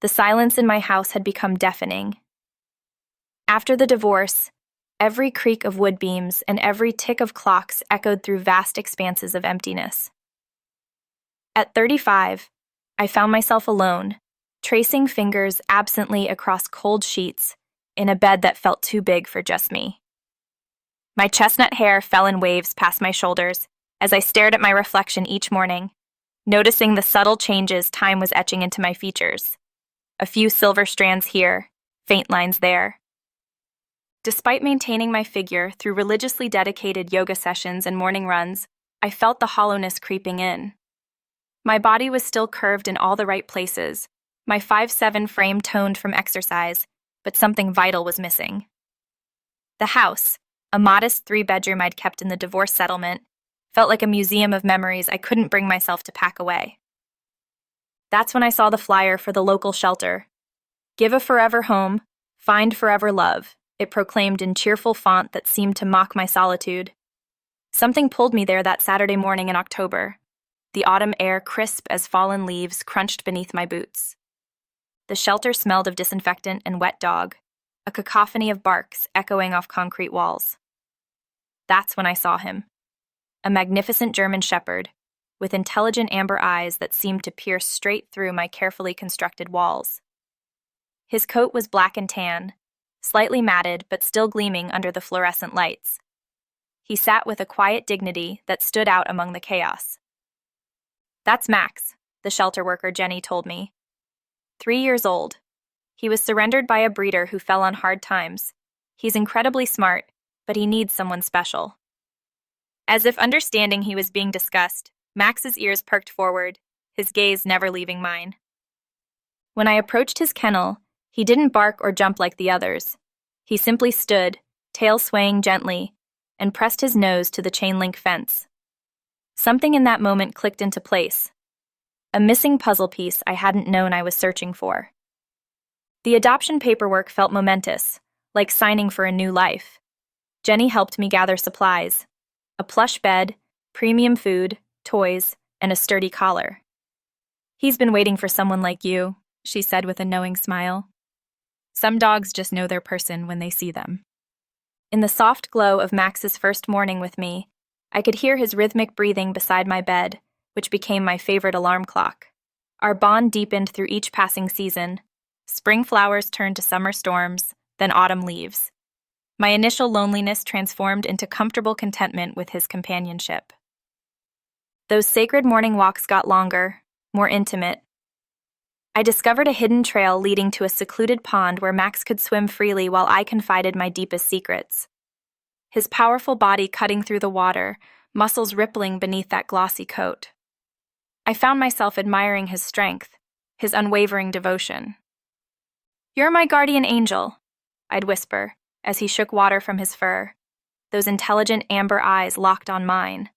The silence in my house had become deafening. After the divorce, every creak of wood beams and every tick of clocks echoed through vast expanses of emptiness. At 35, I found myself alone, tracing fingers absently across cold sheets in a bed that felt too big for just me. My chestnut hair fell in waves past my shoulders as I stared at my reflection each morning, noticing the subtle changes time was etching into my features. A few silver strands here, faint lines there. Despite maintaining my figure through religiously dedicated yoga sessions and morning runs, I felt the hollowness creeping in. My body was still curved in all the right places, my 5'7" frame toned from exercise, but something vital was missing. The house, a modest 3-bedroom I'd kept in the divorce settlement, felt like a museum of memories I couldn't bring myself to pack away. That's when I saw the flyer for the local shelter. Give a forever home, find forever love, it proclaimed in cheerful font that seemed to mock my solitude. Something pulled me there that Saturday morning in October. The autumn air crisp as fallen leaves crunched beneath my boots. The shelter smelled of disinfectant and wet dog, a cacophony of barks echoing off concrete walls. That's when I saw him. A magnificent German shepherd, with intelligent amber eyes that seemed to pierce straight through my carefully constructed walls. His coat was black and tan, slightly matted but still gleaming under the fluorescent lights. He sat with a quiet dignity that stood out among the chaos. That's Max, the shelter worker Jenny told me. 3 years old. He was surrendered by a breeder who fell on hard times. He's incredibly smart, but he needs someone special. As if understanding he was being discussed, Max's ears perked forward, his gaze never leaving mine. When I approached his kennel, he didn't bark or jump like the others. He simply stood, tail swaying gently, and pressed his nose to the chain-link fence. Something in that moment clicked into place. A missing puzzle piece I hadn't known I was searching for. The adoption paperwork felt momentous, like signing for a new life. Jenny helped me gather supplies: a plush bed, premium food, toys, and a sturdy collar. He's been waiting for someone like you, she said with a knowing smile. Some dogs just know their person when they see them. In the soft glow of Max's first morning with me, I could hear his rhythmic breathing beside my bed, which became my favorite alarm clock. Our bond deepened through each passing season. Spring flowers turned to summer storms, then autumn leaves. My initial loneliness transformed into comfortable contentment with his companionship. Those sacred morning walks got longer, more intimate. I discovered a hidden trail leading to a secluded pond where Max could swim freely while I confided my deepest secrets. His powerful body cutting through the water, muscles rippling beneath that glossy coat. I found myself admiring his strength, his unwavering devotion. "You're my guardian angel," I'd whisper, as he shook water from his fur, those intelligent amber eyes locked on mine.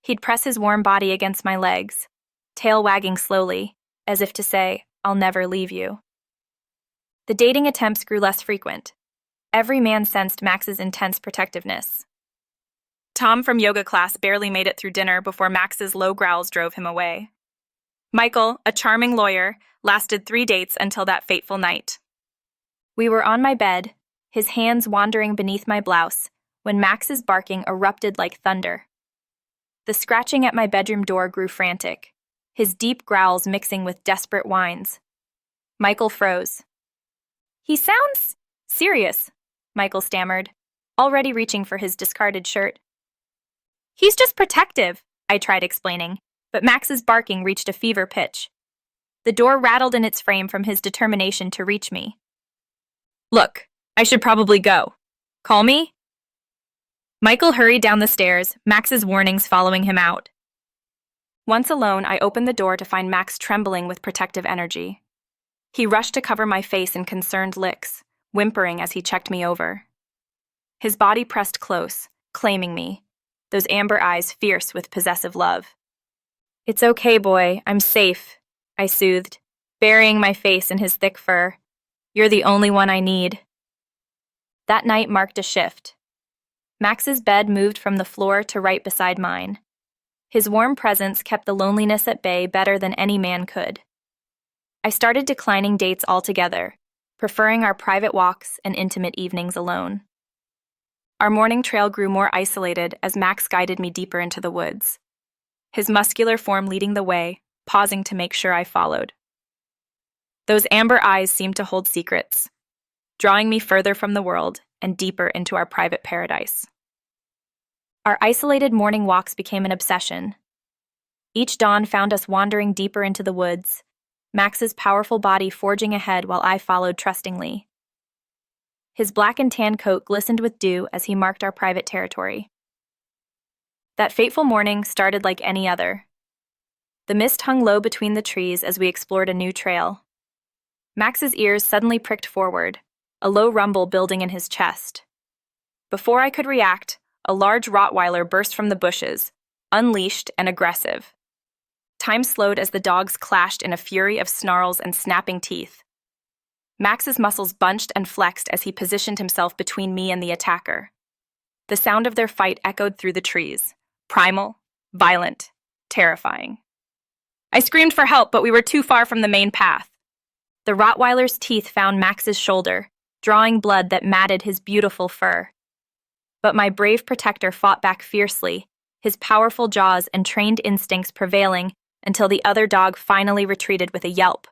He'd press his warm body against my legs, tail wagging slowly, as if to say, "I'll never leave you." The dating attempts grew less frequent. Every man sensed Max's intense protectiveness. Tom from yoga class barely made it through dinner before Max's low growls drove him away. Michael, a charming lawyer, lasted 3 dates until that fateful night. We were on my bed, his hands wandering beneath my blouse, when Max's barking erupted like thunder. The scratching at my bedroom door grew frantic, his deep growls mixing with desperate whines. Michael froze. "He sounds serious," Michael stammered, already reaching for his discarded shirt. "He's just protective," I tried explaining, but Max's barking reached a fever pitch. The door rattled in its frame from his determination to reach me. "Look, I should probably go. Call me?" Michael hurried down the stairs, Max's warnings following him out. Once alone, I opened the door to find Max trembling with protective energy. He rushed to cover my face in concerned licks, whimpering as he checked me over. His body pressed close, claiming me, those amber eyes fierce with possessive love. "It's okay, boy, I'm safe," I soothed, burying my face in his thick fur. "You're the only one I need." That night marked a shift. Max's bed moved from the floor to right beside mine. His warm presence kept the loneliness at bay better than any man could. I started declining dates altogether, preferring our private walks and intimate evenings alone. Our morning trail grew more isolated as Max guided me deeper into the woods, his muscular form leading the way, pausing to make sure I followed. Those amber eyes seemed to hold secrets, drawing me further from the world and deeper into our private paradise. Our isolated morning walks became an obsession. Each dawn found us wandering deeper into the woods, Max's powerful body forging ahead while I followed trustingly. His black and tan coat glistened with dew as he marked our private territory. That fateful morning started like any other. The mist hung low between the trees as we explored a new trail. Max's ears suddenly pricked forward, a low rumble building in his chest. Before I could react, a large Rottweiler burst from the bushes, unleashed and aggressive. Time slowed as the dogs clashed in a fury of snarls and snapping teeth. Max's muscles bunched and flexed as he positioned himself between me and the attacker. The sound of their fight echoed through the trees, primal, violent, terrifying. I screamed for help, but we were too far from the main path. The Rottweiler's teeth found Max's shoulder, drawing blood that matted his beautiful fur. But my brave protector fought back fiercely, his powerful jaws and trained instincts prevailing until the other dog finally retreated with a yelp.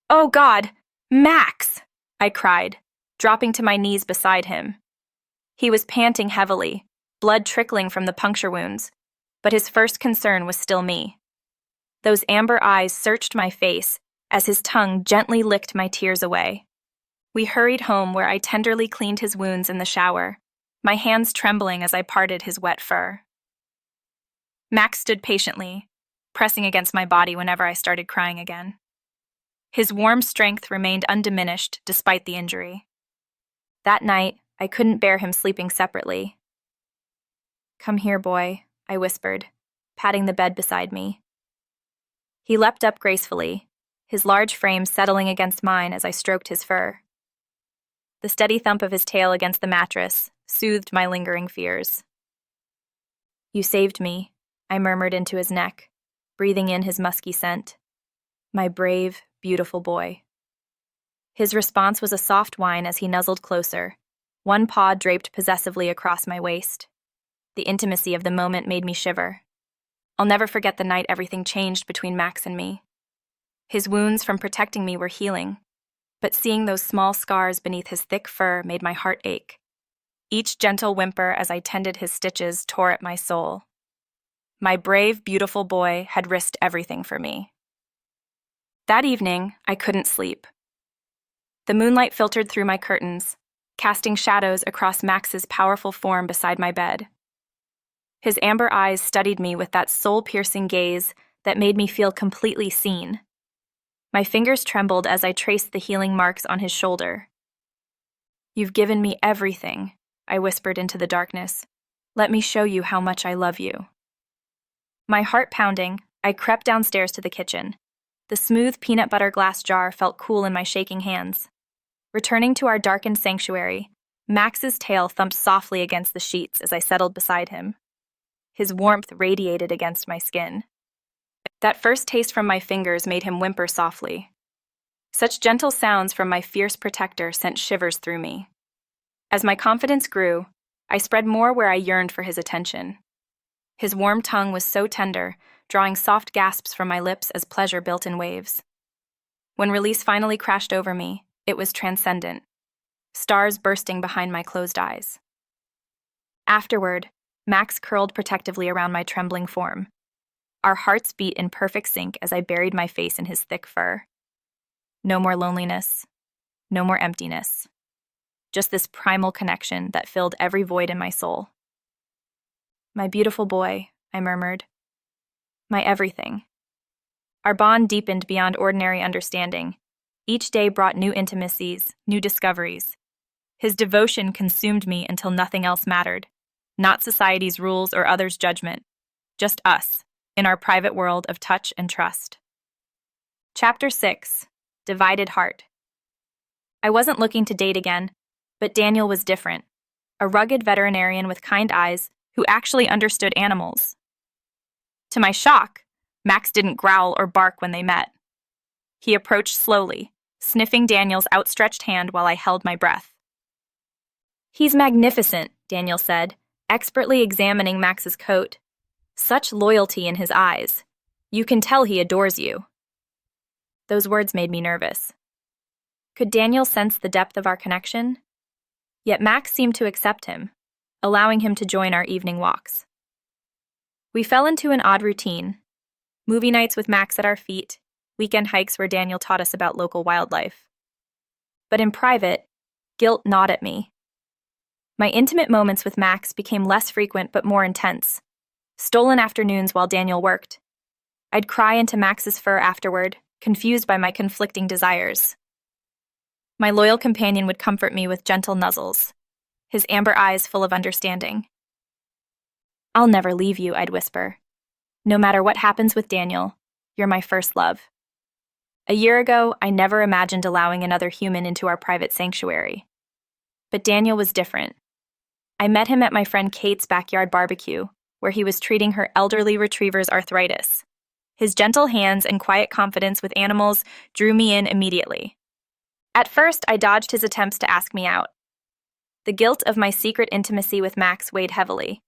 "Oh God, Max!" I cried, dropping to my knees beside him. He was panting heavily, blood trickling from the puncture wounds, but his first concern was still me. Those amber eyes searched my face as his tongue gently licked my tears away. We hurried home where I tenderly cleaned his wounds in the shower, my hands trembling as I parted his wet fur. Max stood patiently, pressing against my body whenever I started crying again. His warm strength remained undiminished despite the injury. That night, I couldn't bear him sleeping separately. "Come here, boy," I whispered, patting the bed beside me. He leapt up gracefully, his large frame settling against mine as I stroked his fur. The steady thump of his tail against the mattress soothed my lingering fears. "You saved me," I murmured into his neck, breathing in his musky scent. "My brave, beautiful boy." His response was a soft whine as he nuzzled closer, one paw draped possessively across my waist. The intimacy of the moment made me shiver. I'll never forget the night everything changed between Max and me. His wounds from protecting me were healing, but seeing those small scars beneath his thick fur made my heart ache. Each gentle whimper as I tended his stitches tore at my soul. My brave, beautiful boy had risked everything for me. That evening, I couldn't sleep. The moonlight filtered through my curtains, casting shadows across Max's powerful form beside my bed. His amber eyes studied me with that soul-piercing gaze that made me feel completely seen. My fingers trembled as I traced the healing marks on his shoulder. "You've given me everything," I whispered into the darkness. "Let me show you how much I love you." My heart pounding, I crept downstairs to the kitchen. The smooth peanut butter glass jar felt cool in my shaking hands. Returning to our darkened sanctuary, Max's tail thumped softly against the sheets as I settled beside him. His warmth radiated against my skin. That first taste from my fingers made him whimper softly. Such gentle sounds from my fierce protector sent shivers through me. As my confidence grew, I spread more where I yearned for his attention. His warm tongue was so tender, drawing soft gasps from my lips as pleasure built in waves. When release finally crashed over me, it was transcendent, stars bursting behind my closed eyes. Afterward, Max curled protectively around my trembling form. Our hearts beat in perfect sync as I buried my face in his thick fur. No more loneliness, no more emptiness. Just this primal connection that filled every void in my soul. "My beautiful boy," I murmured. "My everything." Our bond deepened beyond ordinary understanding. Each day brought new intimacies, new discoveries. His devotion consumed me until nothing else mattered. Not society's rules or others' judgment. Just us, in our private world of touch and trust. Chapter 6. Divided Heart. I wasn't looking to date again, but Daniel was different. A rugged veterinarian with kind eyes who actually understood animals. To my shock, Max didn't growl or bark when they met. He approached slowly, sniffing Daniel's outstretched hand while I held my breath. "He's magnificent," Daniel said, expertly examining Max's coat. "Such loyalty in his eyes. You can tell he adores you." Those words made me nervous. Could Daniel sense the depth of our connection? Yet Max seemed to accept him, allowing him to join our evening walks. We fell into an odd routine: movie nights with Max at our feet, weekend hikes where Daniel taught us about local wildlife. But in private, guilt gnawed at me. My intimate moments with Max became less frequent but more intense. Stolen afternoons while Daniel worked. I'd cry into Max's fur afterward, confused by my conflicting desires. My loyal companion would comfort me with gentle nuzzles, his amber eyes full of understanding. "I'll never leave you," I'd whisper. "No matter what happens with Daniel, you're my first love." A year ago, I never imagined allowing another human into our private sanctuary. But Daniel was different. I met him at my friend Kate's backyard barbecue, where he was treating her elderly retriever's arthritis. His gentle hands and quiet confidence with animals drew me in immediately. At first, I dodged his attempts to ask me out. The guilt of my secret intimacy with Max weighed heavily.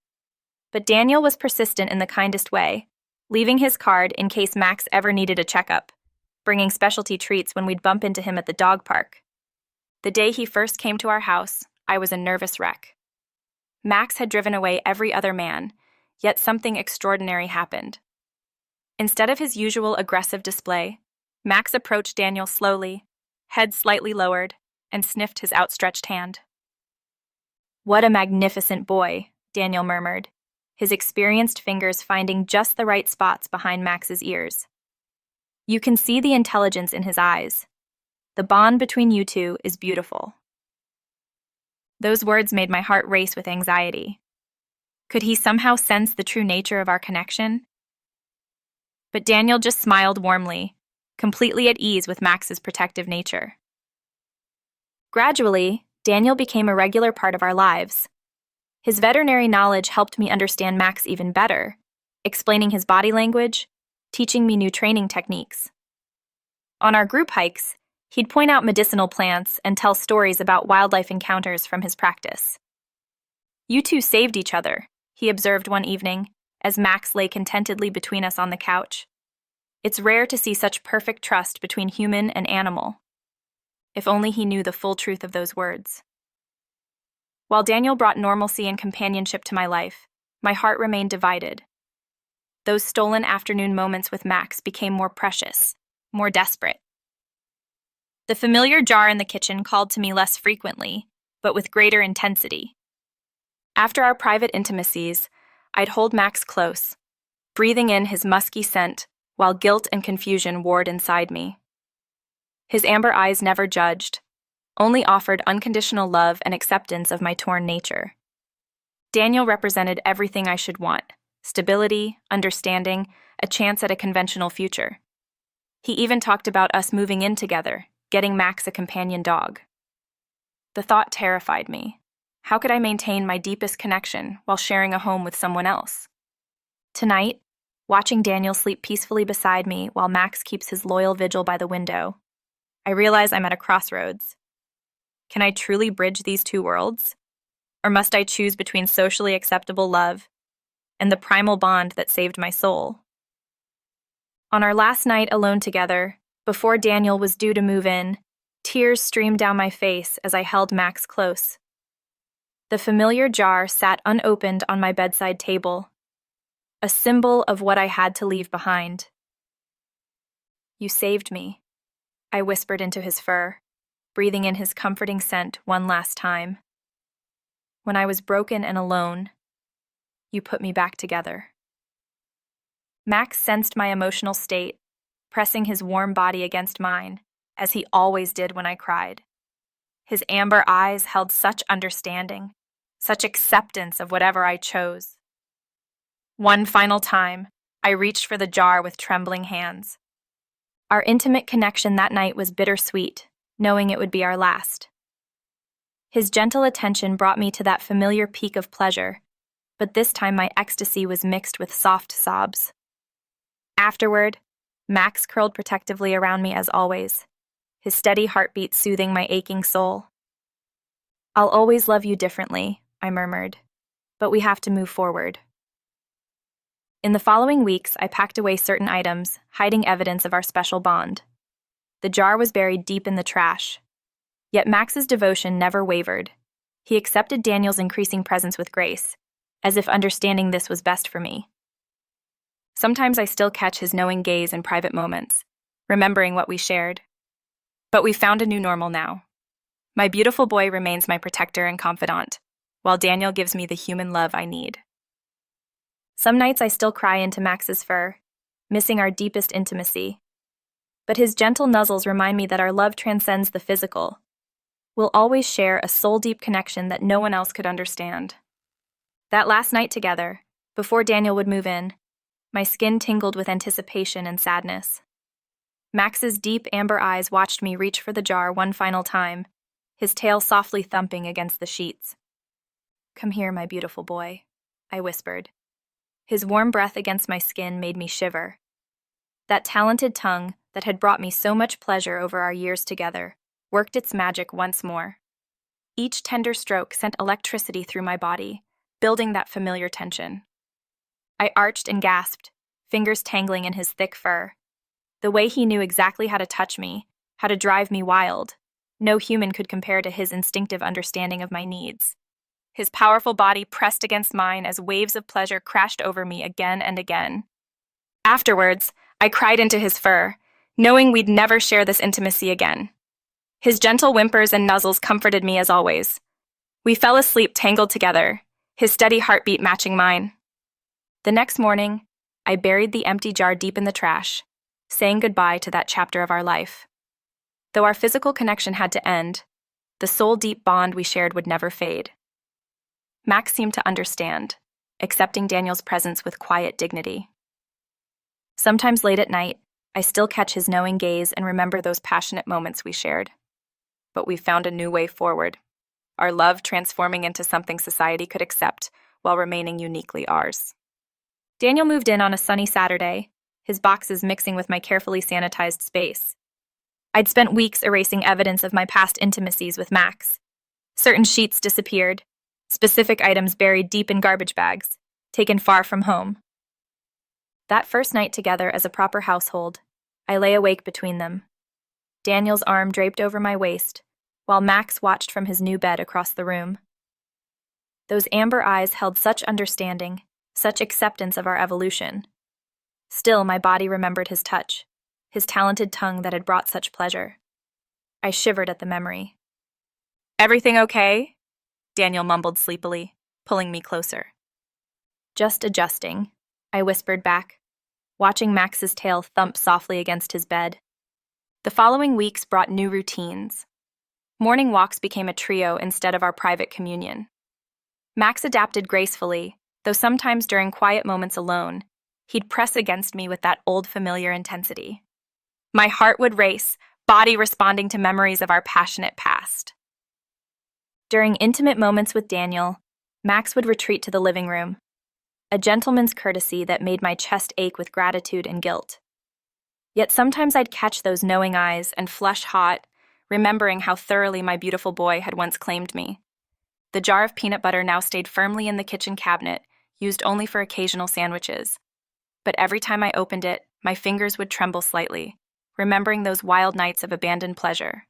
But Daniel was persistent in the kindest way, leaving his card in case Max ever needed a checkup, bringing specialty treats when we'd bump into him at the dog park. The day he first came to our house, I was a nervous wreck. Max had driven away every other man, yet something extraordinary happened. Instead of his usual aggressive display, Max approached Daniel slowly, head slightly lowered, and sniffed his outstretched hand. "What a magnificent boy," Daniel murmured, his experienced fingers finding just the right spots behind Max's ears. "You can see the intelligence in his eyes. The bond between you two is beautiful." Those words made my heart race with anxiety. Could he somehow sense the true nature of our connection? But Daniel just smiled warmly, completely at ease with Max's protective nature. Gradually, Daniel became a regular part of our lives. His veterinary knowledge helped me understand Max even better, explaining his body language, teaching me new training techniques. On our group hikes, he'd point out medicinal plants and tell stories about wildlife encounters from his practice. "You two saved each other," he observed one evening, as Max lay contentedly between us on the couch. "It's rare to see such perfect trust between human and animal." If only he knew the full truth of those words. While Daniel brought normalcy and companionship to my life, my heart remained divided. Those stolen afternoon moments with Max became more precious, more desperate. The familiar jar in the kitchen called to me less frequently, but with greater intensity. After our private intimacies, I'd hold Max close, breathing in his musky scent while guilt and confusion warred inside me. His amber eyes never judged, only offered unconditional love and acceptance of my torn nature. Daniel represented everything I should want: stability, understanding, a chance at a conventional future. He even talked about us moving in together, getting Max a companion dog. The thought terrified me. How could I maintain my deepest connection while sharing a home with someone else? Tonight, watching Daniel sleep peacefully beside me while Max keeps his loyal vigil by the window, I realize I'm at a crossroads. Can I truly bridge these two worlds? Or must I choose between socially acceptable love and the primal bond that saved my soul? On our last night alone together, before Daniel was due to move in, tears streamed down my face as I held Max close. The familiar jar sat unopened on my bedside table, a symbol of what I had to leave behind. "You saved me," I whispered into his fur, breathing in his comforting scent one last time. "When I was broken and alone, you put me back together." Max sensed my emotional state, pressing his warm body against mine, as he always did when I cried. His amber eyes held such understanding, such acceptance of whatever I chose. One final time, I reached for the jar with trembling hands. Our intimate connection that night was bittersweet, knowing it would be our last. His gentle attention brought me to that familiar peak of pleasure, but this time my ecstasy was mixed with soft sobs. Afterward, Max curled protectively around me as always, his steady heartbeat soothing my aching soul. "I'll always love you differently," I murmured, "but we have to move forward." In the following weeks, I packed away certain items, hiding evidence of our special bond. The jar was buried deep in the trash. Yet Max's devotion never wavered. He accepted Daniel's increasing presence with grace, as if understanding this was best for me. Sometimes I still catch his knowing gaze in private moments, remembering what we shared. But we've found a new normal now. My beautiful boy remains my protector and confidant, while Daniel gives me the human love I need. Some nights I still cry into Max's fur, missing our deepest intimacy. But his gentle nuzzles remind me that our love transcends the physical. We'll always share a soul-deep connection that no one else could understand. That last night together, before Daniel would move in, my skin tingled with anticipation and sadness. Max's deep amber eyes watched me reach for the jar one final time, his tail softly thumping against the sheets. "Come here, my beautiful boy," I whispered. His warm breath against my skin made me shiver. That talented tongue that had brought me so much pleasure over our years together worked its magic once more. Each tender stroke sent electricity through my body, building that familiar tension. I arched and gasped, fingers tangling in his thick fur. The way he knew exactly how to touch me, how to drive me wild, no human could compare to his instinctive understanding of my needs. His powerful body pressed against mine as waves of pleasure crashed over me again and again. Afterwards, I cried into his fur, knowing we'd never share this intimacy again. His gentle whimpers and nuzzles comforted me as always. We fell asleep tangled together, his steady heartbeat matching mine. The next morning, I buried the empty jar deep in the trash, saying goodbye to that chapter of our life. Though our physical connection had to end, the soul-deep bond we shared would never fade. Max seemed to understand, accepting Daniel's presence with quiet dignity. Sometimes late at night, I still catch his knowing gaze and remember those passionate moments we shared. But we've found a new way forward, our love transforming into something society could accept while remaining uniquely ours. Daniel moved in on a sunny Saturday, his boxes mixing with my carefully sanitized space. I'd spent weeks erasing evidence of my past intimacies with Max. Certain sheets disappeared, specific items buried deep in garbage bags, taken far from home. That first night together as a proper household, I lay awake between them. Daniel's arm draped over my waist, while Max watched from his new bed across the room. Those amber eyes held such understanding, such acceptance of our evolution. Still, my body remembered his touch, his talented tongue that had brought such pleasure. I shivered at the memory. "Everything okay?" Daniel mumbled sleepily, pulling me closer. "Just adjusting," I whispered back, watching Max's tail thump softly against his bed. The following weeks brought new routines. Morning walks became a trio instead of our private communion. Max adapted gracefully, though sometimes during quiet moments alone, he'd press against me with that old familiar intensity. My heart would race, body responding to memories of our passionate past. During intimate moments with Daniel, Max would retreat to the living room, a gentleman's courtesy that made my chest ache with gratitude and guilt. Yet sometimes I'd catch those knowing eyes and flush hot, remembering how thoroughly my beautiful boy had once claimed me. The jar of peanut butter now stayed firmly in the kitchen cabinet, used only for occasional sandwiches. But every time I opened it, my fingers would tremble slightly, remembering those wild nights of abandoned pleasure.